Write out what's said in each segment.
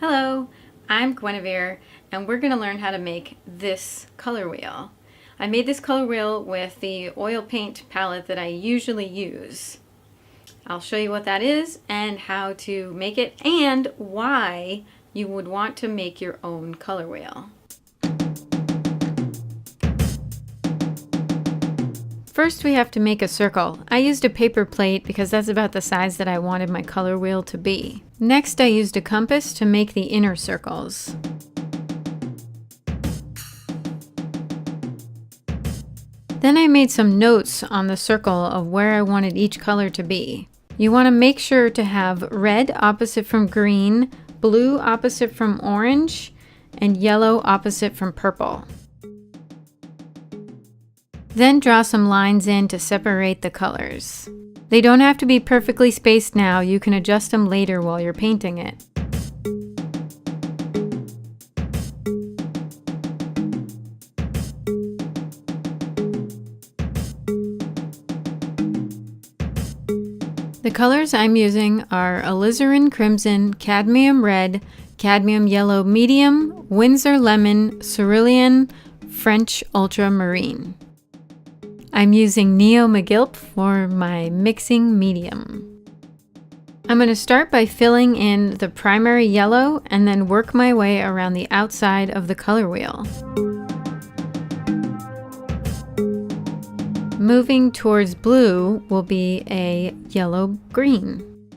Hello, I'm Guenevere, and we're going to learn how to make this color wheel. I made this color wheel with the oil paint palette that I usually use. I'll show you what that is and how to make it and why you would want to make your own color wheel. First, we have to make a circle. I used a paper plate because that's about the size that I wanted my color wheel to be. Next, I used a compass to make the inner circles. Then I made some notes on the circle of where I wanted each color to be. You want to make sure to have red opposite from green, blue opposite from orange, and yellow opposite from purple. Then draw some lines in to separate the colors. They don't have to be perfectly spaced now, you can adjust them later while you're painting it. The colors I'm using are Alizarin Crimson, Cadmium Red, Cadmium Yellow Medium, Winsor Lemon, Cerulean, French Ultramarine. I'm using Megilp for my mixing medium. I'm going to start by filling in the primary yellow and then work my way around the outside of the color wheel. Moving towards blue will be a yellow-green.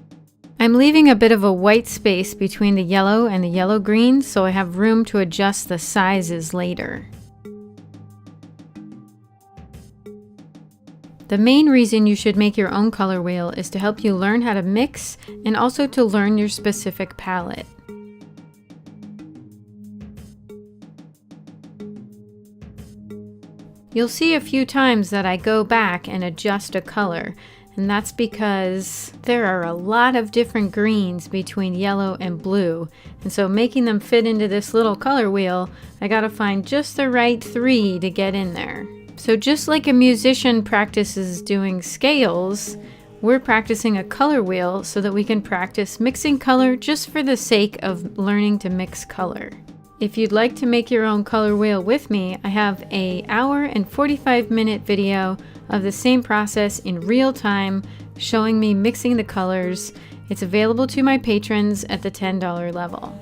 I'm leaving a bit of a white space between the yellow and the yellow-green so I have room to adjust the sizes later. The main reason you should make your own color wheel is to help you learn how to mix and also to learn your specific palette. You'll see a few times that I go back and adjust a color, and that's because there are a lot of different greens between yellow and blue, and so making them fit into this little color wheel, I gotta find just the right 3 to get in there. So just like a musician practices doing scales, we're practicing a color wheel so that we can practice mixing color just for the sake of learning to mix color. If you'd like to make your own color wheel with me, I have an hour and 45-minute video of the same process in real time showing me mixing the colors. It's available to my patrons at the $10 level.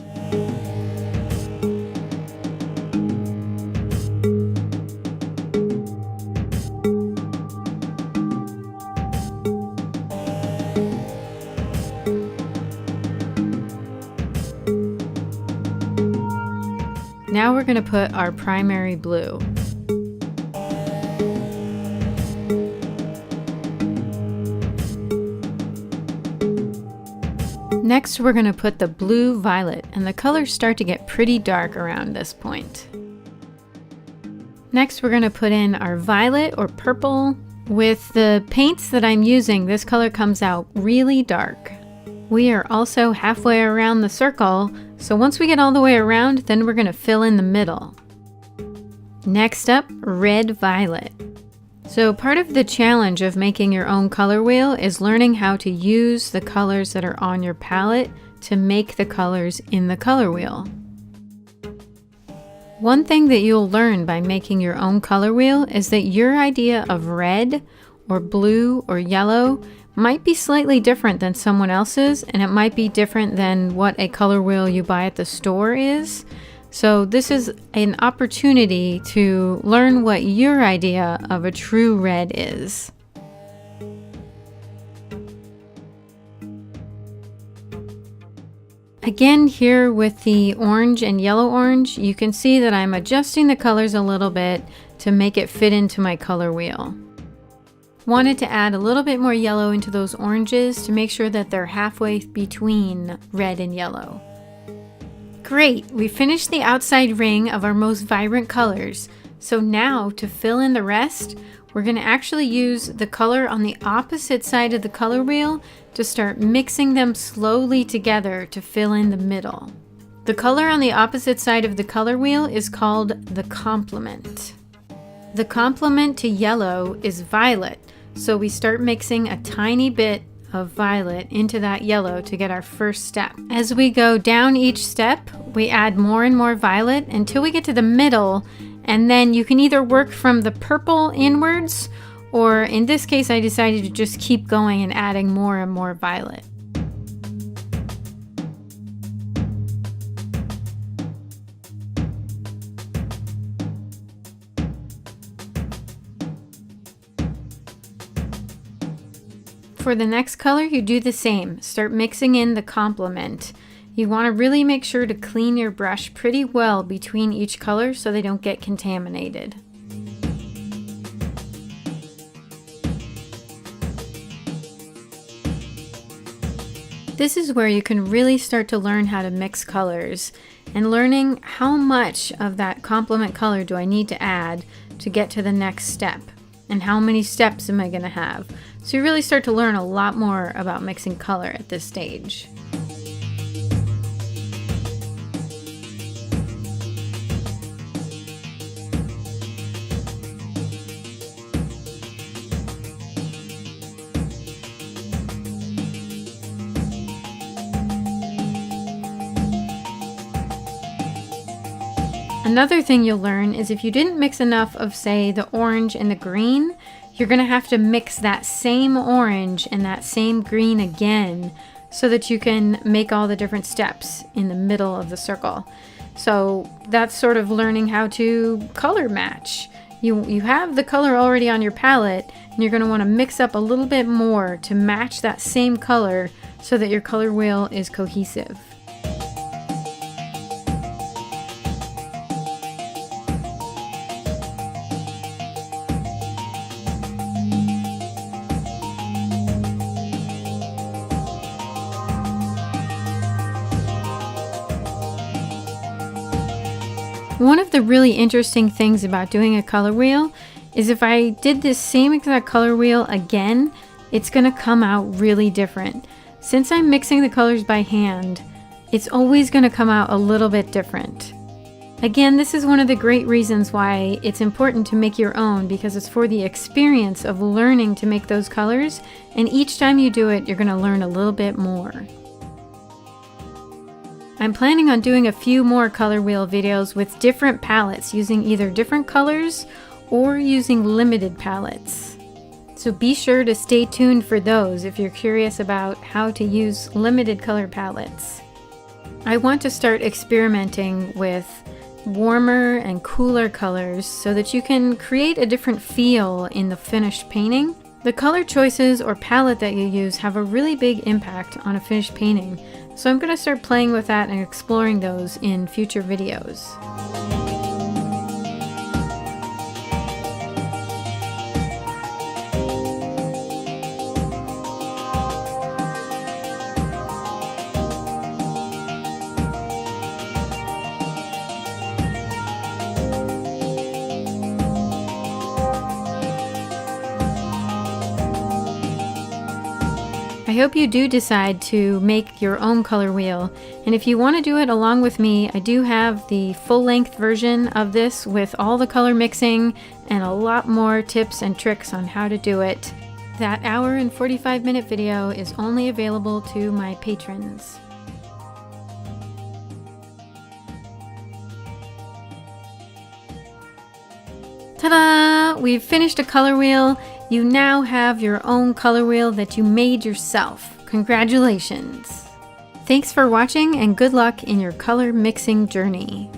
Now we're going to put our primary blue. Next we're going to put the blue violet, and the colors start to get pretty dark around this point. Next we're going to put in our violet or purple. With the paints that I'm using, this color comes out really dark. We are also halfway around the circle, so once we get all the way around, then we're going to fill in the middle. Next up, red violet. So part of the challenge of making your own color wheel is learning how to use the colors that are on your palette to make the colors in the color wheel. One thing that you'll learn by making your own color wheel is that your idea of red or blue or yellow might be slightly different than someone else's, and it might be different than what a color wheel you buy at the store is. So this is an opportunity to learn what your idea of a true red is. Again, here with the orange and yellow orange, you can see that I'm adjusting the colors a little bit to make it fit into my color wheel. Wanted to add a little bit more yellow into those oranges to make sure that they're halfway between red and yellow. Great, we finished the outside ring of our most vibrant colors. So now to fill in the rest, we're going to actually use the color on the opposite side of the color wheel to start mixing them slowly together to fill in the middle. The color on the opposite side of the color wheel is called the complement. The complement to yellow is violet, so we start mixing a tiny bit of violet into that yellow to get our first step. As we go down each step, we add more and more violet until we get to the middle, and then you can either work from the purple inwards, or in this case I decided to just keep going and adding more and more violet. For the next color, you do the same. Start mixing in the complement. You want to really make sure to clean your brush pretty well between each color so they don't get contaminated. This is where you can really start to learn how to mix colors and learning how much of that complement color do I need to add to get to the next step, and how many steps am I going to have. So you really start to learn a lot more about mixing color at this stage. Another thing you'll learn is if you didn't mix enough of, say, the orange and the green, you're going to have to mix that same orange and that same green again so that you can make all the different steps in the middle of the circle. So that's sort of learning how to color match. You have the color already on your palette, and you're going to want to mix up a little bit more to match that same color so that your color wheel is cohesive. One of the really interesting things about doing a color wheel is if I did this same exact color wheel again, it's going to come out really different. Since I'm mixing the colors by hand, it's always going to come out a little bit different. Again, this is one of the great reasons why it's important to make your own, because it's for the experience of learning to make those colors, and each time you do it, you're going to learn a little bit more. I'm planning on doing a few more color wheel videos with different palettes, using either different colors or using limited palettes. So be sure to stay tuned for those if you're curious about how to use limited color palettes. I want to start experimenting with warmer and cooler colors so that you can create a different feel in the finished painting. The color choices or palette that you use have a really big impact on a finished painting. So I'm going to start playing with that and exploring those in future videos. I hope you do decide to make your own color wheel, and if you want to do it along with me, I do have the full-length version of this with all the color mixing and a lot more tips and tricks on how to do it. That hour and 45-minute video is only available to my patrons. Ta-da! We've finished a color wheel. You now have your own color wheel that you made yourself. Congratulations! Thanks for watching and good luck in your color mixing journey.